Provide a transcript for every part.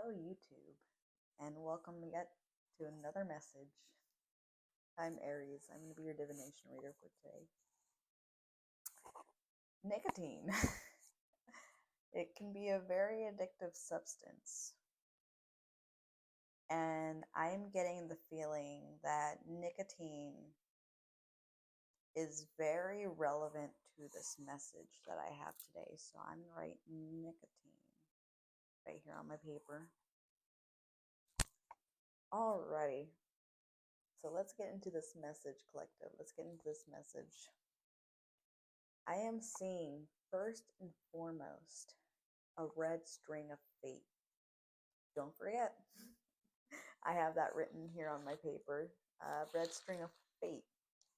Hello, YouTube, and welcome yet to another message. I'm Aries. I'm going to be your divination reader for today. Nicotine. It can be a very addictive substance, and I'm getting the feeling that nicotine is very relevant to this message that I have today. So I'm going to write nicotine right here on my paper. Alrighty. So let's get into this message, collective. Let's get into this message. I am seeing, first and foremost, a red string of fate. Don't forget, I have that written here on my paper. Red string of fate.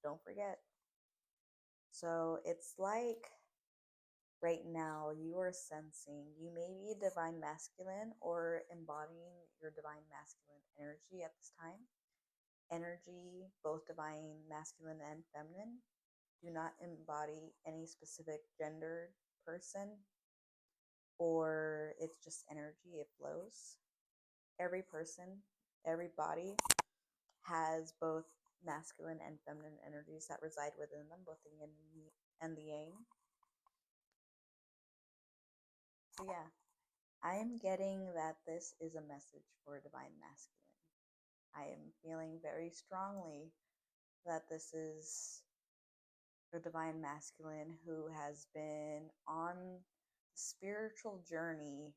Don't forget. So it's like right now you are sensing you may be divine masculine or embodying your divine masculine energy at this time. Energy, both divine masculine and feminine. Do not embody any specific gendered person, or it's just energy, it flows. Every person, every body has both masculine and feminine energies that reside within them, both the yin and the yang. So yeah, I am getting that this is a message for divine masculine. I am feeling very strongly that this is a divine masculine who has been on the spiritual journey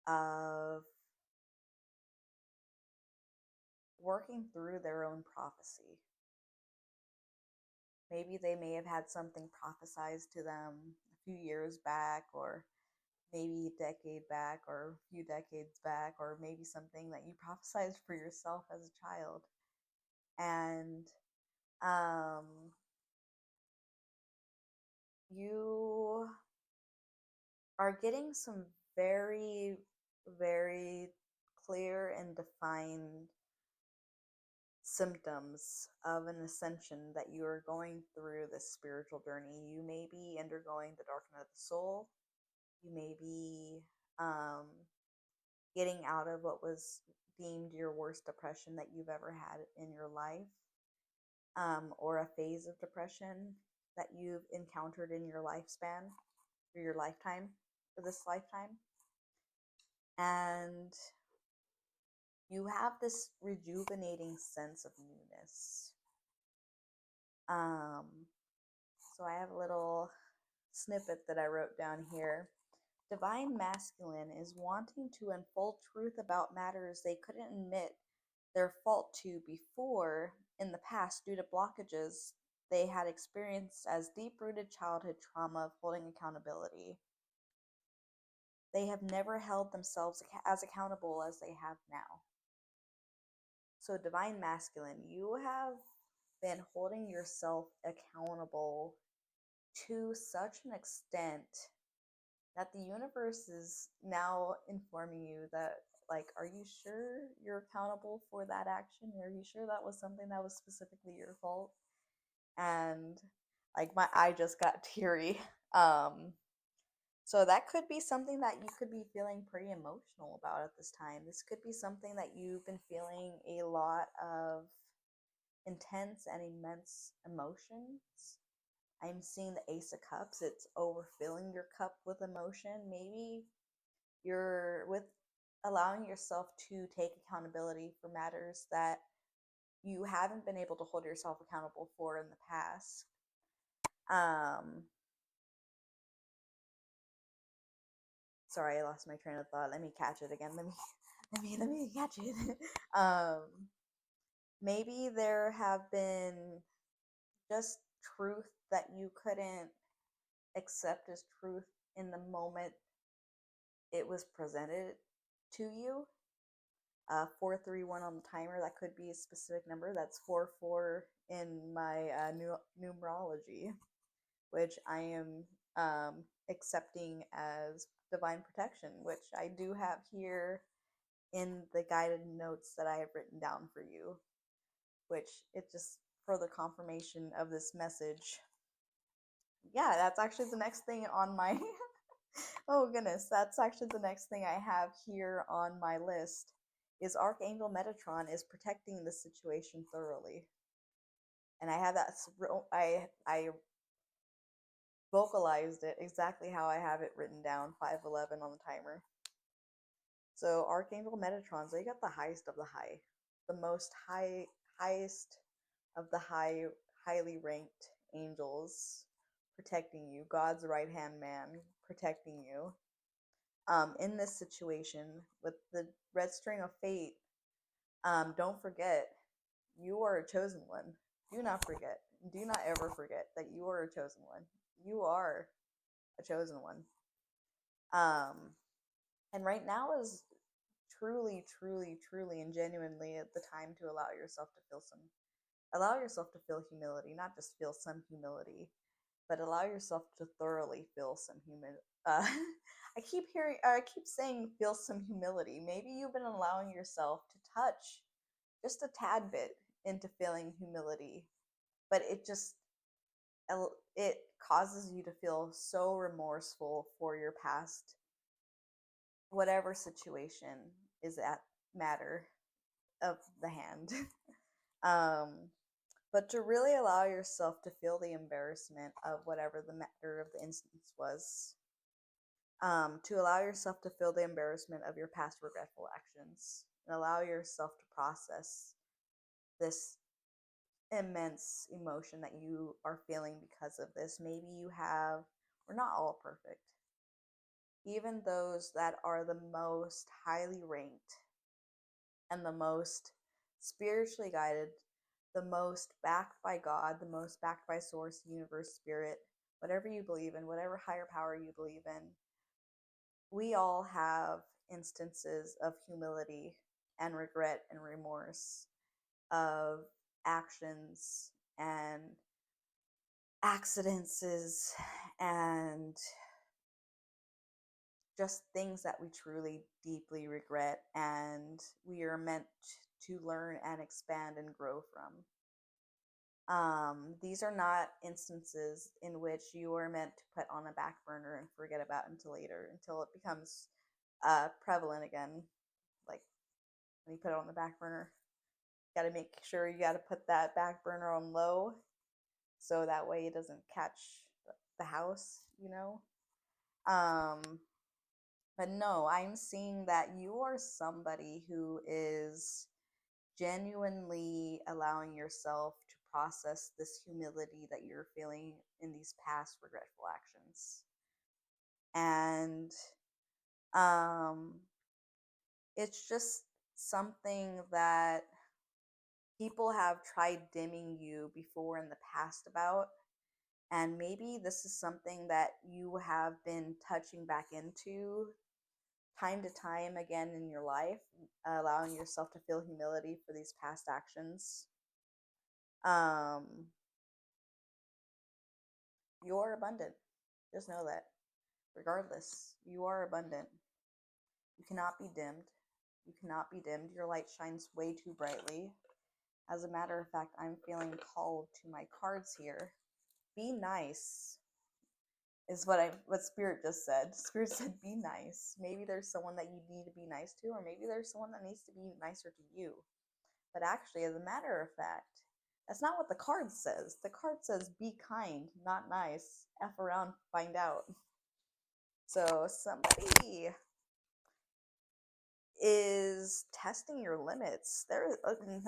of working through their own prophecy. Maybe they may have had something prophesized to them a few years back, or maybe a decade back, or a few decades back, or maybe something that you prophesized for yourself as a child. And you are getting some very, very clear and defined symptoms of an ascension that you are going through this spiritual journey. You may be undergoing the dark night of the soul. You may be getting out of what was deemed your worst depression that you've ever had in your life, or a phase of depression that you've encountered in your lifespan, or your lifetime, for this lifetime. And you have this rejuvenating sense of newness. So I have a little snippet that I wrote down here. Divine masculine is wanting to unfold truth about matters they couldn't admit their fault to before in the past due to blockages they had experienced as deep-rooted childhood trauma of holding accountability. They have never held themselves as accountable as they have now. So divine masculine, you have been holding yourself accountable to such an extent that the universe is now informing you that, like, are you sure you're accountable for that action? Are you sure that was something that was specifically your fault? And like my eye just got teary. So that could be something that you could be feeling pretty emotional about at this time. This could be something that you've been feeling a lot of intense and immense emotions. I'm seeing the Ace of Cups. It's overfilling your cup with emotion. Maybe you're with allowing yourself to take accountability for matters that you haven't been able to hold yourself accountable for in the past. Sorry, I lost my train of thought. Let me catch it again. Let me catch it. Maybe there have been just truth that you couldn't accept as truth in the moment it was presented to you. 431 on the timer, that could be a specific number. That's 44 in my numerology, which I am accepting as divine protection, which I do have here in the guided notes that I have written down for you, which it just further confirmation of this message. Yeah, that's actually the next thing on my Oh goodness, that's actually the next thing I have here on my list is Archangel Metatron is protecting the situation thoroughly. And I have that I vocalized it exactly how I have it written down, 511 on the timer. So Archangel Metatron, so you got the highest of the high, the most highest of the highly ranked angels protecting you, God's right hand man protecting you. In this situation with the red string of fate, don't forget you are a chosen one. Do not forget. Do not ever forget that you are a chosen one. You are a chosen one. Um, and right now is truly, truly, truly, and genuinely the time to allow yourself to feel humility, not just feel some humility, but allow yourself to thoroughly feel some humility. I keep saying feel some humility. Maybe you've been allowing yourself to touch just a tad bit into feeling humility, but it causes you to feel so remorseful for your past, whatever situation is at matter of the hand. um, but to really allow yourself to feel the embarrassment of whatever the matter of the instance was. To allow yourself to feel the embarrassment of your past regretful actions and allow yourself to process this immense emotion that you are feeling because of this. Maybe we're not all perfect. Even those that are the most highly ranked and the most spiritually guided, the most backed by God, the most backed by Source, Universe, Spirit, whatever you believe in, whatever higher power you believe in, we all have instances of humility and regret and remorse of actions and accidents and just things that we truly deeply regret and we are meant to learn and expand and grow from. These are not instances in which you are meant to put on a back burner and forget about until later, until it becomes prevalent again. Like when you put it on the back burner, you got to make sure you got to put that back burner on low so that way it doesn't catch the house, you know? Um, but no, I'm seeing that you are somebody who is genuinely allowing yourself to process this humility that you're feeling in these past regretful actions. And um, it's just something that people have tried dimming you before in the past about. And maybe this is something that you have been touching back into time to time again in your life, allowing yourself to feel humility for these past actions. Um, you're abundant. Just know that. Regardless, you are abundant. You cannot be dimmed. You cannot be dimmed. Your light shines way too brightly. As a matter of fact, I'm feeling called to my cards here. Be nice is what Spirit just said. Spirit said be nice. Maybe there's someone that you need to be nice to, or maybe there's someone that needs to be nicer to you. But actually, as a matter of fact, that's not what the card says. The card says be kind, not nice. F around, find out. So somebody is testing your limits.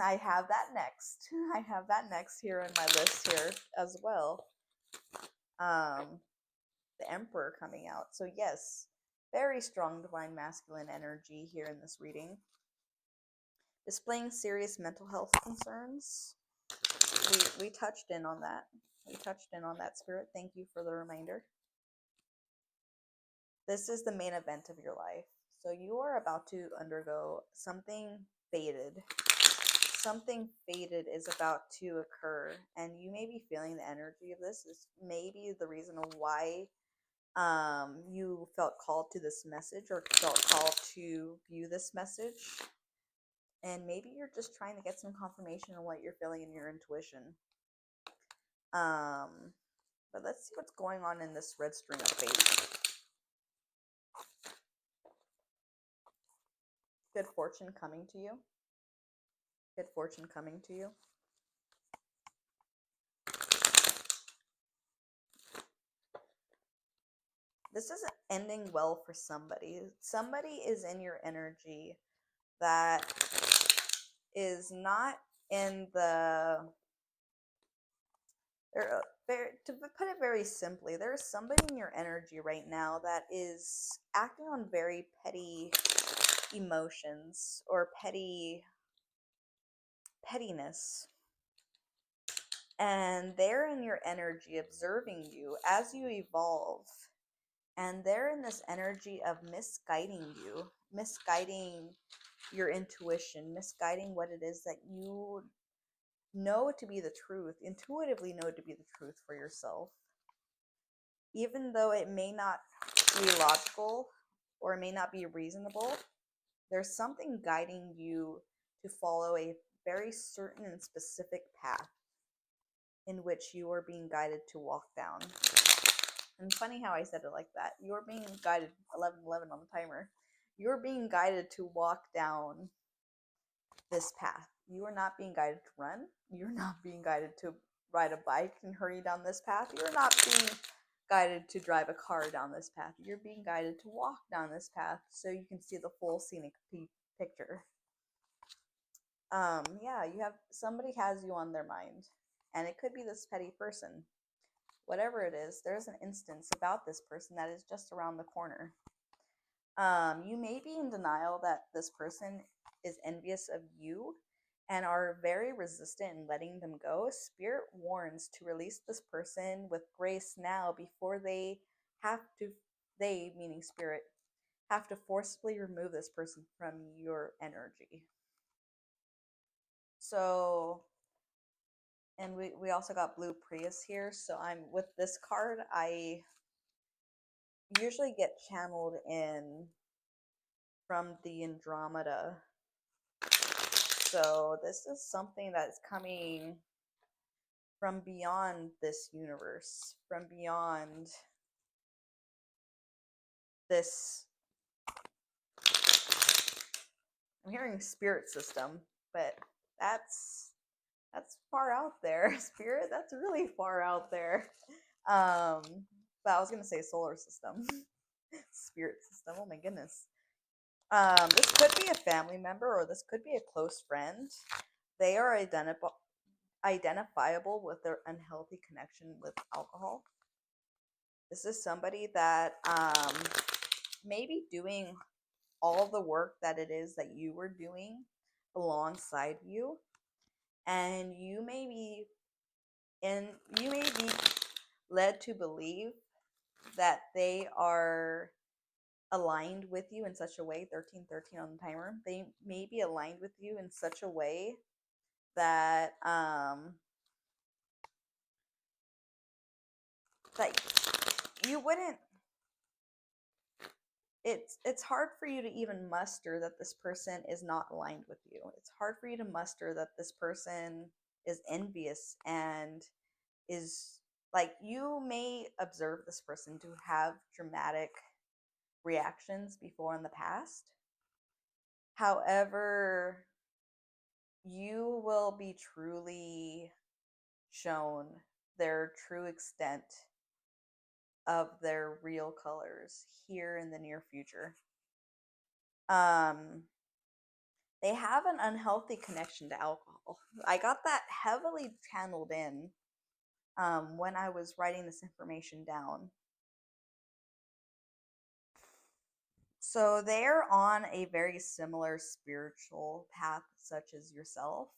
I have that next. I have that next here in my list here as well. The Emperor coming out. So yes, very strong divine masculine energy here in this reading. Displaying serious mental health concerns. We touched in on that. We touched in on that, Spirit. Thank you for the reminder. This is the main event of your life. So you are about to undergo something fated. Something fated is about to occur, and you may be feeling the energy of this. Is maybe the reason why you felt called to this message or felt called to view this message. And maybe you're just trying to get some confirmation on what you're feeling in your intuition. But let's see what's going on in this red string of fate. Good fortune coming to you. Good fortune coming to you. This isn't ending well for somebody. Somebody is in your energy that is not in the to put it very simply, there's somebody in your energy right now that is acting on very petty emotions or pettiness, and they're in your energy observing you as you evolve, and they're in this energy of misguiding you, misguiding your intuition, misguiding what it is that you know to be the truth, intuitively know to be the truth for yourself. Even though it may not be logical or it may not be reasonable, there's something guiding you to follow a very certain and specific path in which you are being guided to walk down. And funny how I said it like that. You're being guided, 11:11 on the timer. You're being guided to walk down this path. You are not being guided to run. You're not being guided to ride a bike and hurry down this path. You're not being guided to drive a car down this path. You're being guided to walk down this path so you can see the full scenic picture. Yeah, somebody has you on their mind, and it could be this petty person. Whatever it is, there's an instance about this person that is just around the corner. You may be in denial that this person is envious of you and are very resistant in letting them go. Spirit warns to release this person with grace now before they meaning spirit, have to forcibly remove this person from your energy. So, and we also got Blue Prius here. So with this card, I usually get channeled in from the Andromeda. So this is something that's coming from beyond this universe, from beyond this. I'm hearing spirit system, but that's far out there. Spirit, that's really far out there. But I was gonna say solar system, spirit system. Oh my goodness. This could be a family member or this could be a close friend. They are identifiable with their unhealthy connection with alcohol. This is somebody that may be doing all the work that it is that you were doing alongside you, and you may be led to believe that they are aligned with you in such a way, 13:13 on the timer, they may be aligned with you in such a way that that you wouldn't it's hard for you to even muster that this person is not aligned with you. It's hard for you to muster that this person is envious and is like, you may observe this person to have dramatic reactions before in the past. However, you will be truly shown their true extent of their real colors here in the near future. They have an unhealthy connection to alcohol. I got that heavily channeled in when I was writing this information down. So they're on a very similar spiritual path, such as yourself,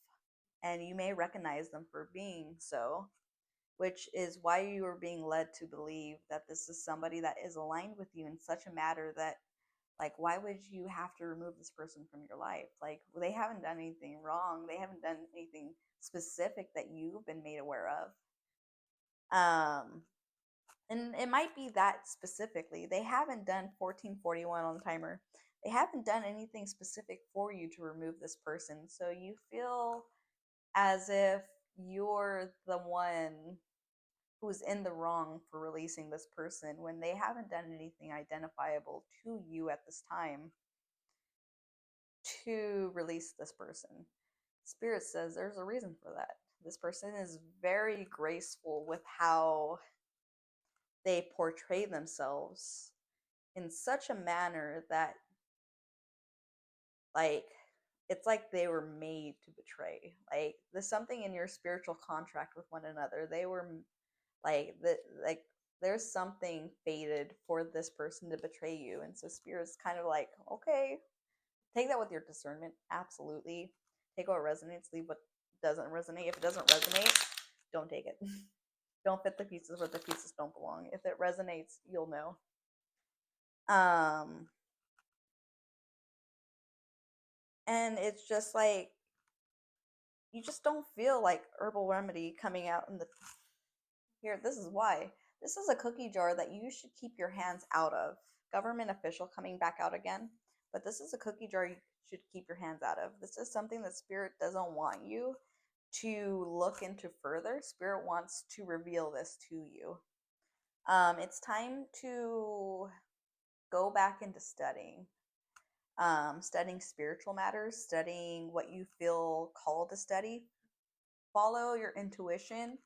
and you may recognize them for being so, which is why you are being led to believe that this is somebody that is aligned with you in such a matter that, like, why would you have to remove this person from your life? Like, they haven't done anything wrong. They haven't done anything specific that you've been made aware of. And it might be that specifically. They haven't done 14:41 on the timer. They haven't done anything specific for you to remove this person. So you feel as if you're the one who's in the wrong for releasing this person when they haven't done anything identifiable to you at this time to release this person. Spirit says there's a reason for that. This person is very graceful with how they portray themselves in such a manner that, like, it's like they were made to betray. Like, there's something in your spiritual contract with one another. They were like there's something fated for this person to betray you, and so spirit's kind of like, okay, take that with your discernment. Absolutely, take what resonates, leave what doesn't resonate. If it doesn't resonate, don't take it. Don't fit the pieces where the pieces don't belong. If it resonates, you'll know. um and it's just like, you just don't feel like herbal remedy coming out in the here. This is why. This is a cookie jar that you should keep your hands out of. Government official coming back out again. But this is a cookie jar you should keep your hands out of. This is something that Spirit doesn't want you to look into further. Spirit wants to reveal this to you. It's time to go back into studying. Studying spiritual matters, studying what you feel called to study. Follow your intuition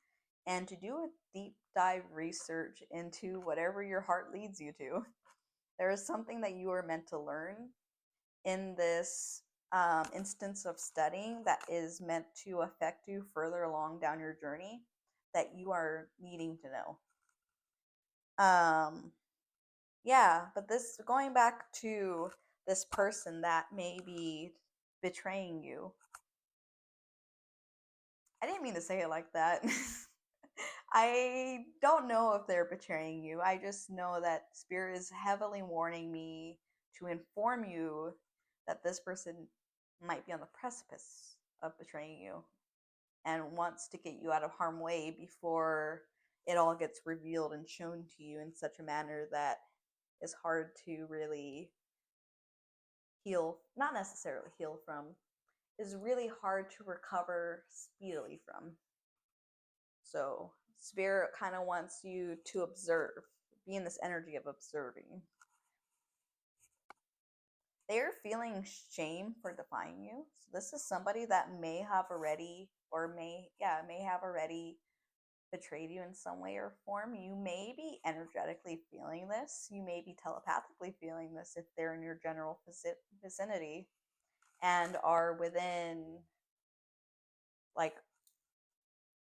and to do a deep dive research into whatever your heart leads you to. There is something that you are meant to learn in this instance of studying that is meant to affect you further along down your journey that you are needing to know. Yeah, but this, going back to this person that may be betraying you. I didn't mean to say it like that. I don't know if they're betraying you. I just know that Spirit is heavily warning me to inform you that this person might be on the precipice of betraying you and wants to get you out of harm's way before it all gets revealed and shown to you in such a manner that is hard to really heal, not necessarily heal from, is really hard to recover speedily from. So, Spirit kind of wants you to observe, be in this energy of observing. They're feeling shame for defying you. So, this is somebody that may have already, or may have already betrayed you in some way or form. You may be energetically feeling this. You may be telepathically feeling this if they're in your general vicinity and are within, like,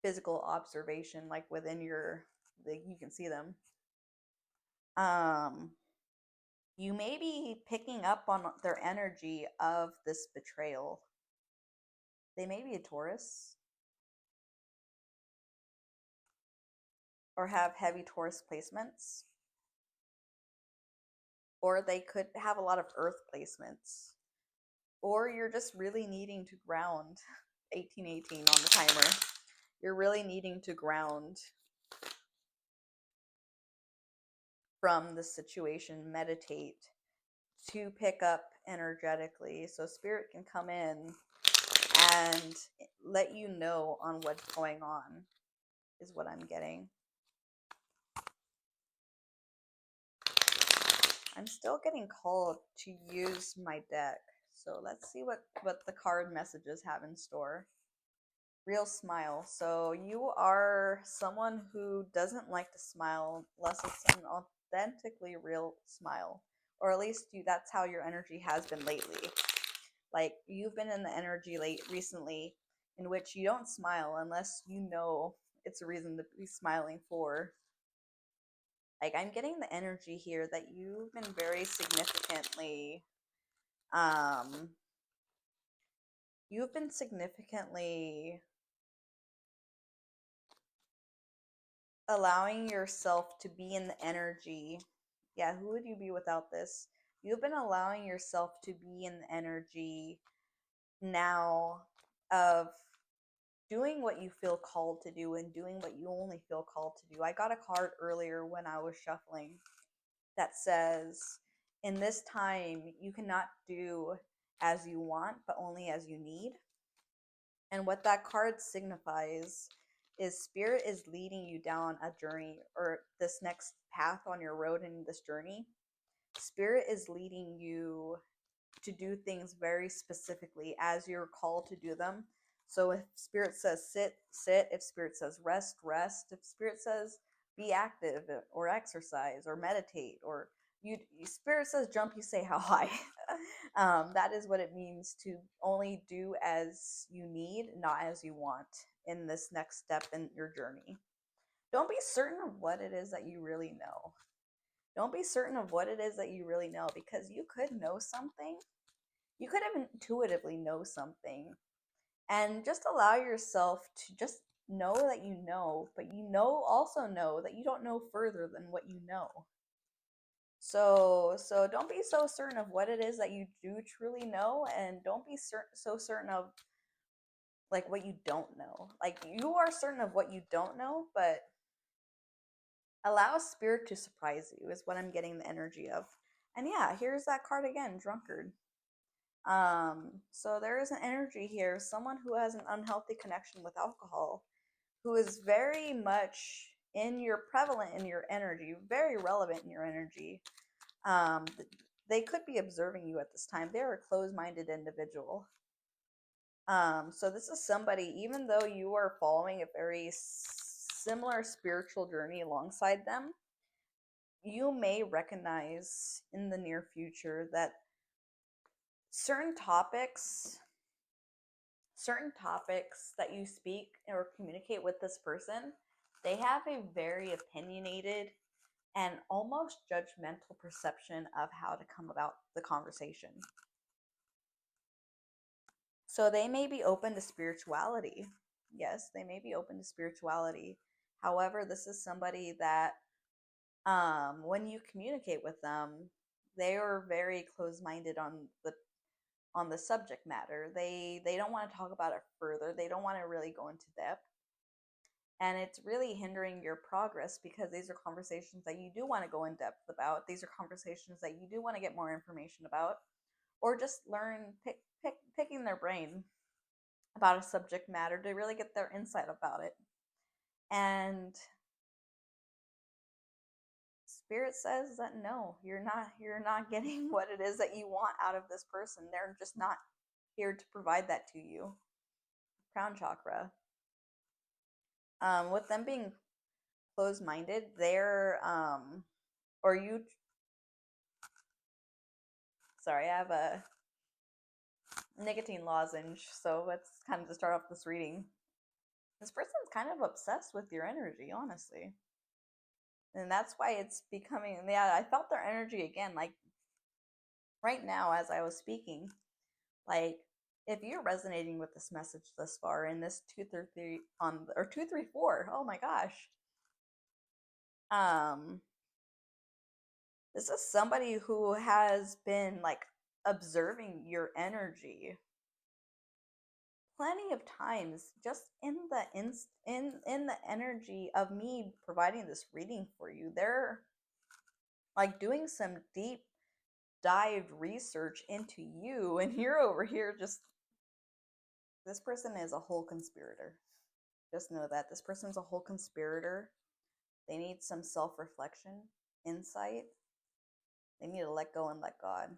physical observation, like within your, like, you can see them. um you may be picking up on their energy of this betrayal. They may be a Taurus or have heavy Taurus placements, or they could have a lot of earth placements, or you're just really needing to ground. 1818 on the timer. You're really needing to ground from the situation, meditate to pick up energetically so Spirit can come in and let you know on what's going on, is what I'm getting. I'm still getting called to use my deck, so let's see what the card messages have in store. Real smile. So you are someone who doesn't like to smile unless it's an authentically real smile, or at least that's how your energy has been lately. Like, you've been in the energy recently in which you don't smile unless you know it's a reason to be smiling for. Like, I'm getting the energy here that you've been very significantly, um, you've been significantly allowing yourself to be in the energy. Yeah, who would you be without this? You've been allowing yourself to be in the energy now of doing what you feel called to do and doing what you only feel called to do. I got a card earlier when I was shuffling that says, in this time, you cannot do as you want, but only as you need. And what that card signifies is Spirit is leading you down a journey, or this next path on your road in this journey. Spirit is leading you to do things very specifically as you're called to do them. So if spirit says sit, sit. If spirit says rest, rest. If spirit says be active or exercise or meditate, or spirit says jump, you say how high. That is what it means to only do as you need, not as you want in this next step in your journey. Don't be certain of what it is that you really know. Don't be certain of what it is that you really know, because you could know something. You could have intuitively know something, and just allow yourself to just know that you know, but you also know that you don't know further than what you know. So don't be so certain of what it is that you do truly know, and don't be so certain of like what you don't know. Like, you are certain of what you don't know, but allow spirit to surprise you is what I'm getting the energy of. And yeah, here's that card again, drunkard. So there is an energy here, someone who has an unhealthy connection with alcohol, who is very much prevalent in your energy, very relevant in your energy. Um, they could be observing you at this time. They're a closed-minded individual. So this is somebody, even though you are following a very similar spiritual journey alongside them, you may recognize in the near future that certain topics that you speak or communicate with this person, they have a very opinionated and almost judgmental perception of how to come about the conversation. So they may be open to spirituality. Yes, they may be open to spirituality. However, this is somebody that when you communicate with them, they are very close-minded on the subject matter. They don't want to talk about it further. They don't want to really go into depth. And it's really hindering your progress, because these are conversations that you do want to go in depth about. These are conversations that you do want to get more information about, or just picking their brain about a subject matter to really get their insight about it. And spirit says that no, you're not getting what it is that you want out of this person. They're just not here to provide that to you. Crown chakra. With them being closed-minded, they're or you sorry, I have a nicotine lozenge, so let's kind of just start off this reading. This person's kind of obsessed with your energy, honestly. And that's why it's becoming, yeah, I felt their energy again, like right now as I was speaking. Like, if you're resonating with this message thus far in this 233 or 234, oh my gosh. This is somebody who has been like observing your energy plenty of times, just in the energy of me providing this reading for you. They're like doing some deep dive research into you, and you're over here just, this person is a whole conspirator. Just know that this person's a whole conspirator. They need some self-reflection, insight. They need to let go and let God.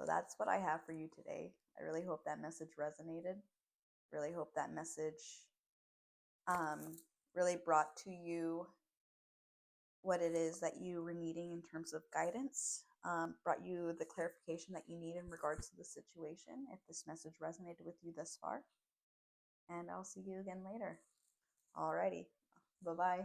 So that's what I have for you today. I really hope that message resonated. Really hope that message really brought to you what it is that you were needing in terms of guidance, brought you the clarification that you need in regards to the situation, if this message resonated with you thus far. And I'll see you again later. Alrighty. Bye-bye.